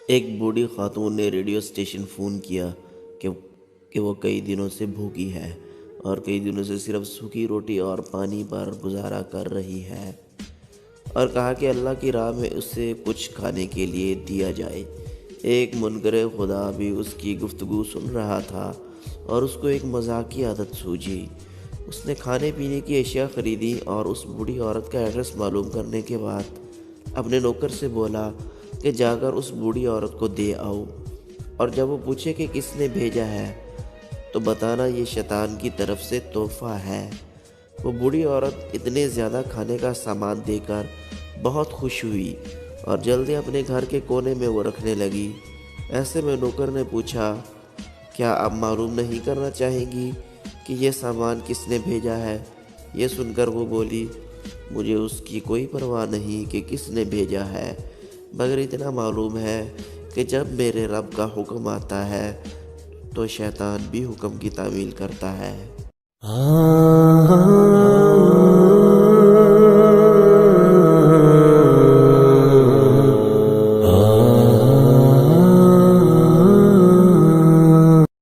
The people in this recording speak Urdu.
ایک بوڑھی خاتون نے ریڈیو اسٹیشن فون کیا کہ وہ کئی دنوں سے بھوکی ہے اور کئی دنوں سے صرف سوکھی روٹی اور پانی پر گزارا کر رہی ہے، اور کہا کہ اللہ کی راہ میں اسے کچھ کھانے کے لیے دیا جائے۔ ایک منکر خدا بھی اس کی گفتگو سن رہا تھا اور اس کو ایک مذاق کی عادت سوجھی۔ اس نے کھانے پینے کی اشیاء خریدی اور اس بوڑھی عورت کا ایڈریس معلوم کرنے کے بعد اپنے نوکر سے بولا کہ جا کر اس بوڑھی عورت کو دے آؤ، اور جب وہ پوچھے کہ کس نے بھیجا ہے تو بتانا یہ شیطان کی طرف سے تحفہ ہے۔ وہ بوڑھی عورت اتنے زیادہ کھانے کا سامان دے کر بہت خوش ہوئی اور جلدی اپنے گھر کے کونے میں وہ رکھنے لگی۔ ایسے میں نوکر نے پوچھا، کیا آپ معلوم نہیں کرنا چاہیں گی کہ یہ سامان کس نے بھیجا ہے؟ یہ سن کر وہ بولی، مجھے اس کی کوئی پرواہ نہیں کہ کس نے بھیجا ہے، مگر اتنا معلوم ہے کہ جب میرے رب کا حکم آتا ہے تو شیطان بھی حکم کی تعمیل کرتا ہے۔